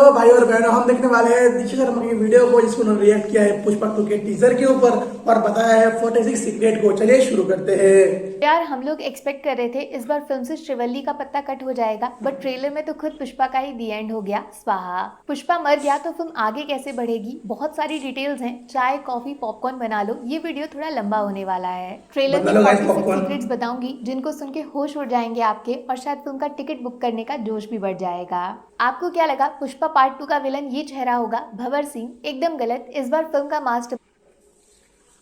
Hello भाई और बहनों, हम देखने वाले हैं दीक्षा शर्मा की वीडियो को जिसको उन्होंने रिएक्ट किया है पुष्पा 2 के टीजर के ऊपर और बताया है 46 सीक्रेट को। चलिए शुरू करते हैं। यार हम लोग एक्सपेक्ट कर रहे थे इस बार फिल्म से श्रीवल्ली का पत्ता कट हो जाएगा, बट ट्रेलर में तो खुद पुष्पा का ही दी एंड हो गया। स्वाहा। पुष्पा मर गया तो फिल्म आगे कैसे बढ़ेगी, बहुत सारी डिटेल्स हैं। चाय कॉफी पॉपकॉर्न बना लो, ये वीडियो थोड़ा लंबा होने वाला है। ट्रेलर में 46 सीक्रेट्स बताऊंगी जिनको सुन के होश उड़ जाएंगे आपके, और शायद फिल्म का टिकट बुक करने का जोश भी बढ़ जाएगा। आपको क्या लगा पुष्पा पार्ट 2 का विलन ये चेहरा होगा? भंवर सिंह? एकदम गलत। इस बार फिल्म का मास्टर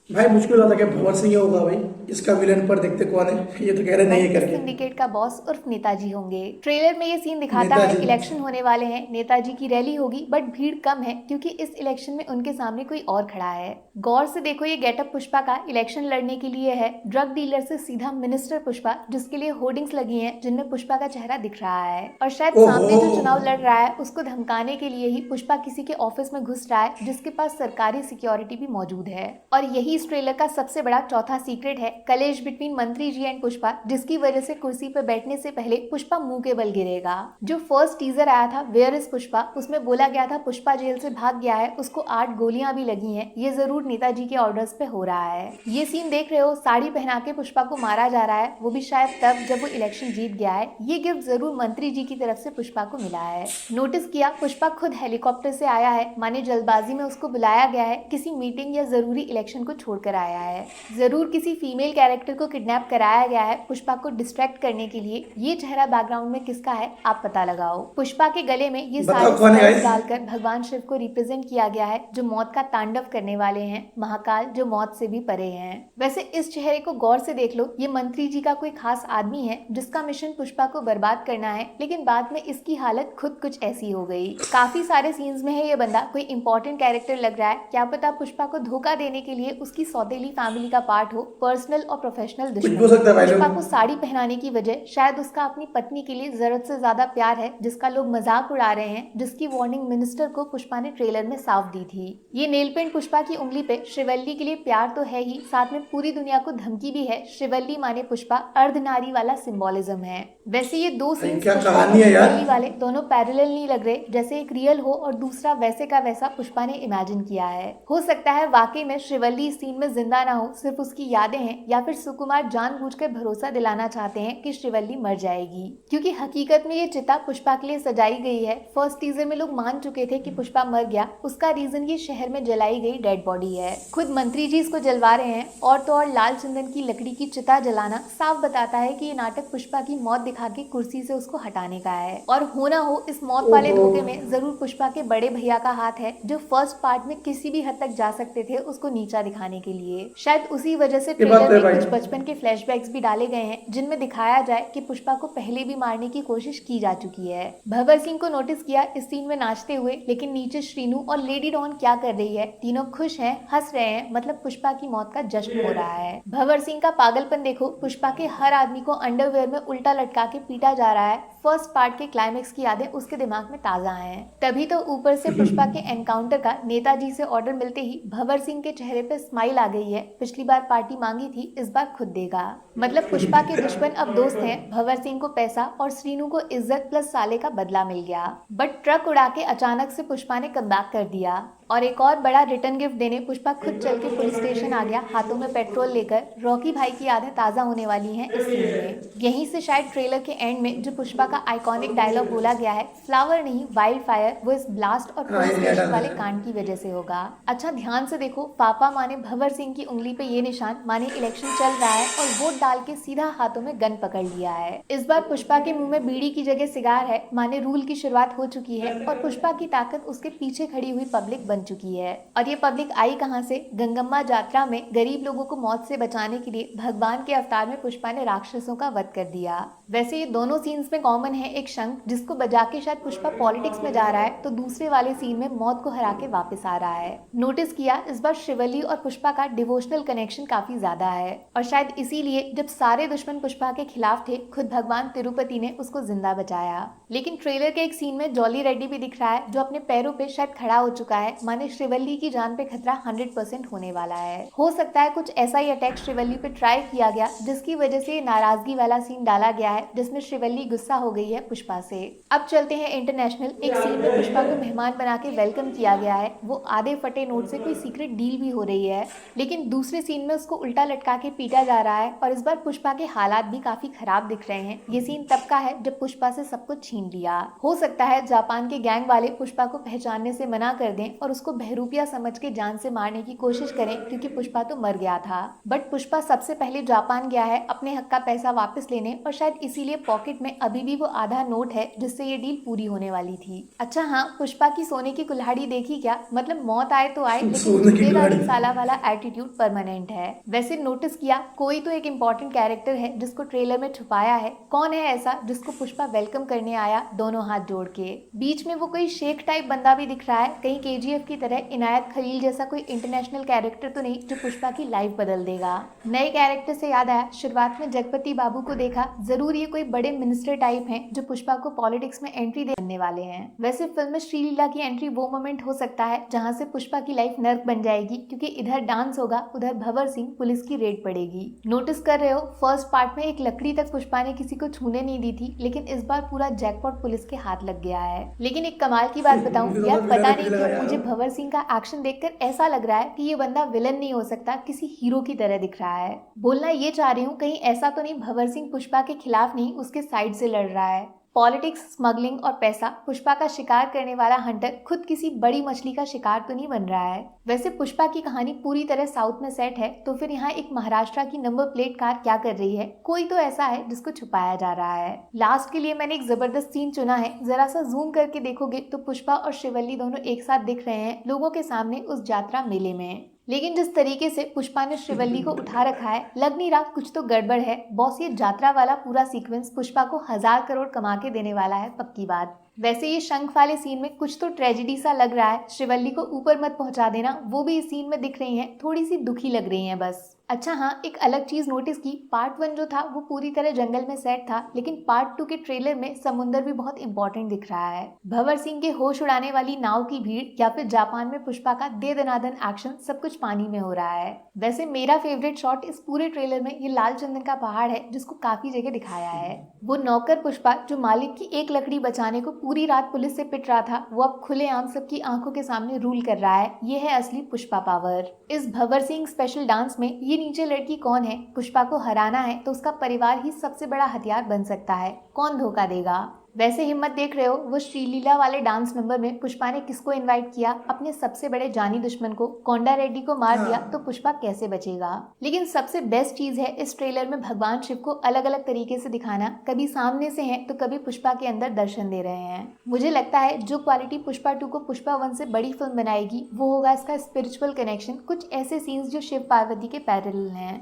भाई मुश्किल होता कि भंवर सिंह होगा भाई इसका विलन, पर देखते कौन है। ये तो कह रहे नहीं है करके सिंडिकेट का बॉस उर्फ नेताजी होंगे। ट्रेलर में ये सीन दिखाता है इलेक्शन होने वाले हैं, नेताजी की रैली होगी, बट भीड़ कम है क्योंकि इस इलेक्शन में उनके सामने कोई और खड़ा है। गौर से देखो, ये गेटअप पुष्पा का इलेक्शन लड़ने के लिए है। ड्रग डीलर से सीधा मिनिस्टर पुष्पा, जिसके लिए होर्डिंग्स लगी हैं जिनमें पुष्पा का चेहरा दिख रहा है। और शायद सामने जो चुनाव लड़ रहा है उसको धमकाने के लिए ही पुष्पा किसी के ऑफिस में घुस रहा है जिसके पास सरकारी सिक्योरिटी भी मौजूद है। और यही इस ट्रेलर का सबसे बड़ा चौथा सीक्रेट है, कलेश बिटवीन मंत्री जी एंड पुष्पा, जिसकी वजह से कुर्सी पर बैठने से पहले पुष्पा मुंह के बल गिरेगा। जो फर्स्ट टीजर आया था वेयर इज पुष्पा, उसमें बोला गया था पुष्पा जेल से भाग गया है, उसको 8 गोलियां भी लगी हैं। ये जरूर नेताजी के ऑर्डर्स पे हो रहा है। ये सीन देख रहे हो, साड़ी पहना के पुष्पा को मारा जा रहा है, वो भी शायद तब जब वो इलेक्शन जीत गया है। ये गिफ्ट जरूर मंत्री जी की तरफ से पुष्पा को मिला है। नोटिस किया, पुष्पा खुद हेलीकॉप्टर से आया है, माने जल्दबाजी में उसको बुलाया गया है, किसी मीटिंग या जरूरी इलेक्शन को छोड़कर आया है। जरूर किसी फीमेल कैरेक्टर को किडनैप कराया गया है पुष्पा को डिस्ट्रैक्ट करने के लिए। ये चेहरा बैकग्राउंड में किसका है आप पता लगाओ। पुष्पा के गले में ये सारे स्पेल्स डालकर भगवान शिव को रिप्रेजेंट किया गया है, जो मौत का तांडव करने वाले हैं, महाकाल जो मौत से भी परे हैं। वैसे इस चेहरे को गौर से देख लो, ये मंत्री जी का कोई खास आदमी है जिसका मिशन पुष्पा को बर्बाद करना है, लेकिन बाद में इसकी हालत खुद कुछ ऐसी हो गई। काफी सारे सीन्स में है ये बंदा, कोई इंपॉर्टेंट कैरेक्टर लग रहा है। क्या पता पुष्पा को धोखा देने के लिए उसकी सौतेली फैमिली का पार्ट हो, पर्सनल और प्रोफेशनल दुश्मन। पुष्पा को साड़ी पहनाने की वजह शायद उसका अपनी पत्नी के लिए जरूरत से ज्यादा प्यार है, जिसका लोग मजाक उड़ा रहे हैं, जिसकी वार्निंग मिनिस्टर को पुष्पा ने ट्रेलर में साफ दी थी। ये नेल पेंट पुष्पा की उंगली पे श्रीवल्ली के लिए प्यार तो है ही, साथ में पूरी दुनिया को धमकी भी है। श्रीवल्ली माने पुष्पा, अर्धनारी वाला सिंबोलिज्म है। वैसे ये दो सीन श्रीवल्ली वाले दोनों पैरेलल नहीं लग रहे, जैसे एक रियल हो और दूसरा वैसे का वैसा पुष्पा ने इमेजिन किया है। हो सकता है वाकई में श्रीवल्ली इस सीन में जिंदा ना हो, सिर्फ उसकी यादें हैं, या फिर सुकुमार जानबूझकर भरोसा दिलाना चाहते हैं कि श्रीवल्ली मर जाएगी, क्योंकि हकीकत में ये चिता पुष्पा के लिए सजाई गई है। फर्स्ट टीजर में लोग मान चुके थे कि पुष्पा मर गया, उसका रीजन ये शहर में जलाई गई डेड बॉडी है। खुद मंत्री जी इसको जलवा रहे हैं, और तो और लाल चंदन की लकड़ी की चिता जलाना साफ बताता है कि ये नाटक पुष्पा की मौत दिखा के कुर्सी से उसको हटाने का है। और हो ना हो, इस मौत वाले धोखे में जरूर पुष्पा के बड़े भैया का हाथ है, जो फर्स्ट पार्ट में किसी भी हद तक जा सकते थे उसको नीचा दिखाने के लिए। शायद उसी वजह से ट्रेलर में कुछ बचपन के फ्लैशबैक्स भी डाले गए हैं, जिनमें दिखाया जाए कि पुष्पा को पहले भी मारने की कोशिश की जा चुकी है। भंवर सिंह को नोटिस किया इस सीन में नाचते हुए, लेकिन नीचे श्रीनू और लेडी डॉन क्या कर रही है? तीनों खुश हैं, हंस रहे हैं, मतलब पुष्पा की मौत का जश्न हो रहा है। भंवर सिंह का पागलपन देखो, पुष्पा के हर आदमी को अंडरवेयर में उल्टा लटका के पीटा जा रहा है। फर्स्ट पार्ट के क्लाइमेक्स की यादें उसके दिमाग में ताजा हैं। तभी तो ऊपर से पुष्पा के एनकाउंटर का नेताजी से ऑर्डर मिलते ही भंवर सिंह के चेहरे पे स्माइल आ गई है। पिछली बार पार्टी मांगी थी, इस बार खुद देगा। मतलब पुष्पा के दुश्मन अब दोस्त हैं। भंवर सिंह को पैसा और श्रीनू को इज्जत प्लस साले का बदला मिल गया, बट ट्रक उड़ा के अचानक से पुष्पा ने कमबैक कर दिया। और एक और बड़ा रिटर्न गिफ्ट देने पुष्पा खुद चल के पुलिस स्टेशन आ गया, हाथों में पेट्रोल लेकर। रॉकी भाई की यादें ताजा होने वाली हैं इस सीन में। यहीं से शायद ट्रेलर के एंड में जो पुष्पा का आइकॉनिक डायलॉग बोला गया है, फ्लावर नहीं वाइल्ड फायर, वो इस ब्लास्ट और पुलिस स्टेशन वाले कांड की वजह से होगा। अच्छा ध्यान से देखो, पापा माने भंवर सिंह की उंगली पे ये निशान, माने इलेक्शन चल रहा है और वोट डाल के सीधा हाथों में गन पकड़ लिया है। इस बार पुष्पा के मुंह में बीड़ी की जगह सिगार है, माने रूल की शुरुआत हो चुकी है और पुष्पा की ताकत उसके पीछे खड़ी हुई पब्लिक बन चुकी है। और ये पब्लिक आई कहां से? गंगम्मा यात्रा में गरीब लोगों को मौत से बचाने के लिए भगवान के अवतार में पुष्पा ने राक्षसों का वध कर दिया। वैसे ये दोनों सीन्स में कॉमन है एक शंख, जिसको बजा के शायद पुष्पा पॉलिटिक्स में जा रहा है, तो दूसरे वाले सीन में मौत को हरा के वापस आ रहा है। नोटिस किया, इस बार श्रीवल्ली और पुष्पा का डिवोशनल कनेक्शन काफी ज्यादा है, और शायद इसीलिए जब सारे दुश्मन पुष्पा के खिलाफ थे, खुद भगवान तिरुपति ने उसको जिंदा बचाया। लेकिन ट्रेलर के एक सीन में जॉली रेड्डी भी दिख रहा है, जो अपने पैरों पे शायद खड़ा हो चुका है, माने श्रीवल्ली की जान पे खतरा 100% होने वाला है। हो सकता है कुछ ऐसा ही अटैक श्रीवल्ली पे ट्राई किया गया, जिसकी वजह से नाराजगी वाला सीन डाला गया है है जिसमें श्रीवल्ली गुस्सा हो गई है पुष्पा से। अब चलते हैं इंटरनेशनल। एक सीन में पुष्पा को मेहमान बना के वेलकम किया गया है। वो आधे फटे नोट से कोई सीक्रेट डील भी हो रही है, लेकिन दूसरे सीन में उसको उल्टा लटका के पीटा जा रहा है और इस बार पुष्पा के हालात भी काफी खराब दिख रहे हैं। ये सीन तब का है जब पुष्पा से सब कुछ छीन लिया। हो सकता है जापान के गैंग वाले पुष्पा को पहचानने से मना कर दें और उसको बहरूपिया समझ के जान से मारने की कोशिश करें, क्योंकि पुष्पा तो मर गया था। बट पुष्पा सबसे पहले जापान गया है अपने हक का पैसा वापस लेने, और शायद इसीलिए पॉकेट में अभी भी वो आधा नोट है जिससे ये डील पूरी होने वाली थी। अच्छा हाँ, पुष्पा की सोने की कुल्हाड़ी देखी क्या? मतलब मौत आए तो आए, लेकिन झुकेगा नहीं साला वाला एटीट्यूड परमानेंट है। वैसे नोटिस किया, कोई तो एक इम्पोर्टेंट कैरेक्टर है जिसको ट्रेलर में छुपाया है। कौन है ऐसा जिसको पुष्पा वेलकम करने आया दोनों हाथ जोड़ के? बीच में वो कोई शेख टाइप बंदा भी दिख रहा है, कहीं केजीएफ की तरह इनायत खलील जैसा कोई इंटरनेशनल कैरेक्टर तो नहीं जो पुष्पा की लाइफ बदल देगा। नए कैरेक्टर से याद आया, शुरुआत में जगपति बाबू को देखा, जरूर ये कोई बड़े मिनिस्टर टाइप हैं जो पुष्पा को पॉलिटिक्स में एंट्री देने वाले हैं। वैसे फिल्म में श्रीलीला की एंट्री वो मोमेंट हो सकता है जहां से पुष्पा की लाइफ नर्क बन जाएगी, क्योंकि इधर डांस होगा, उधर भंवर सिंह पुलिस की रेड पड़ेगी। नोटिस कर रहे हो, फर्स्ट पार्ट में एक लकड़ी तक पुष्पा ने किसी को छूने नहीं दी थी, लेकिन इस बार पूरा जैकपॉट पुलिस के हाथ लग गया है। लेकिन एक कमाल की बात बताऊं यार, पता नहीं क्यों मुझे भंवर सिंह का एक्शन देखकर ऐसा लग रहा है कि ये बंदा विलन नहीं हो सकता, किसी हीरो की तरह दिख रहा है। बोलना ये चाह रही हूँ, कहीं ऐसा तो नहीं भंवर सिंह पुष्पा के खिलाफ नहीं, उसके साइड से लड़ रहा है। पॉलिटिक्स, स्मगलिंग और पैसा, पुष्पा का शिकार करने वाला हंटर खुद किसी बड़ी मछली का शिकार तो नहीं बन रहा है। वैसे पुष्पा की कहानी पूरी तरह साउथ में सेट है, तो फिर यहाँ एक महाराष्ट्र की नंबर प्लेट कार क्या कर रही है? कोई तो ऐसा है जिसको छुपाया जा रहा है। लास्ट के लिए मैंने एक जबरदस्त सीन चुना है, जरा सा जूम करके देखोगे तो पुष्पा और श्रीवल्ली दोनों एक साथ दिख रहे हैं लोगों के सामने उस यात्रा मेले में। लेकिन जिस तरीके से पुष्पा ने श्रीवल्ली को उठा रखा है, लग नहीं रहा कुछ तो गड़बड़ है। बॉस, ये यात्रा वाला पूरा सीक्वेंस पुष्पा को 1000 करोड़ कमा के देने वाला है, पक्की बात। वैसे ये शंख वाले सीन में कुछ तो ट्रेजेडी सा लग रहा है। श्रीवल्ली को ऊपर मत पहुंचा देना, वो भी इस सीन में दिख रही हैं, थोड़ी सी दुखी लग रही हैं बस। अच्छा हाँ, एक अलग चीज नोटिस की, पार्ट 1 जो था वो पूरी तरह जंगल में सेट था, लेकिन पार्ट 2 के ट्रेलर में समुंदर भी बहुत इंपॉर्टेंट दिख रहा है। भंवर सिंह के होश उड़ाने वाली नाव की भीड़, या फिर जापान में पुष्पा का दे दनादन एक्शन, सब कुछ पानी में हो रहा है। वैसे मेरा फेवरेट शॉट इस पूरे ट्रेलर में ये लाल चंदन का पहाड़ है, जिसको काफी जगह दिखाया है। वो नौकर पुष्पा जो मालिक की एक लकड़ी बचाने को पूरी रात पुलिस से पिट रहा था, वो अब खुलेआम सबकी आंखों के सामने रूल कर रहा है। ये है असली पुष्पा पावर। इस भंवर सिंह स्पेशल डांस में ये नीचे लड़की कौन है? पुष्पा को हराना है तो उसका परिवार ही सबसे बड़ा हथियार बन सकता है, कौन धोखा देगा? वैसे हिम्मत देख रहे हो, वो श्रीलीला वाले डांस नंबर में पुष्पा ने किसको इनवाइट किया? अपने सबसे बड़े जानी दुश्मन को। कोंडा रेड्डी को मार दिया तो पुष्पा कैसे बचेगा? लेकिन सबसे बेस्ट चीज है इस ट्रेलर में भगवान शिव को अलग अलग तरीके से दिखाना, कभी सामने से हैं तो कभी पुष्पा के अंदर दर्शन दे रहे हैं। मुझे लगता है जो क्वालिटी पुष्पा 2 को पुष्पा 1 से बड़ी फिल्म बनाएगी वो होगा इसका स्पिरिचुअल कनेक्शन, कुछ ऐसे सीन्स जो शिव पार्वती के पैरेलल हैं।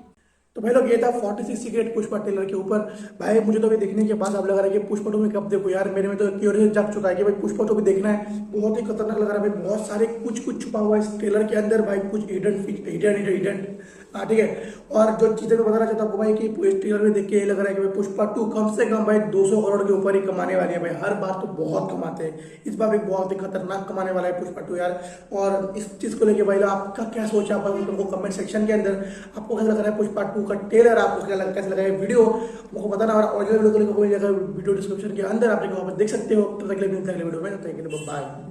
तो भाई लोग, ये था 46 सीक्रेट पुष्पा ट्रेलर के ऊपर। भाई मुझे तो अभी देखने के बाद अब लग रहा है कि पुष्पा 2 में कब देखो यार, मेरे में तो क्यूरियस जग चुका है कि भाई पुष्पा 2 भी देखना है। बहुत ही खतरनाक लग रहा है भाई, बहुत सारे कुछ छुपा हुआ है इस ट्रेलर के अंदर भाई, कुछ हिडन ठीक है। और जो चीजें मैं बताना चाहता हूँ भाई कि इस ट्रेलर में देख के ये लग रहा है कि भाई पुष्पा 2 कम से कम भाई 200 करोड़ के ऊपर ही कमाने वाली है भाई। हर बार तो बहुत कमाते हैं, इस बार भी बहुत ही खतरनाक कमाने वाला है पुष्पा 2 यार। और इस चीज को लेके भाई आपका क्या सोचा आप तुमको कमेंट सेक्शन के अंदर, आपको कैसा लग रहा है पुष्पा 2 का ट्रेलर, आपको कैसा लगा है वीडियो मुझको बताना। और ओरिजिनल वीडियो को लेकर कोई जगह वीडियो डिस्क्रिप्शन के अंदर आप देख सकते हो। तो अगले वीडियो में, बाय।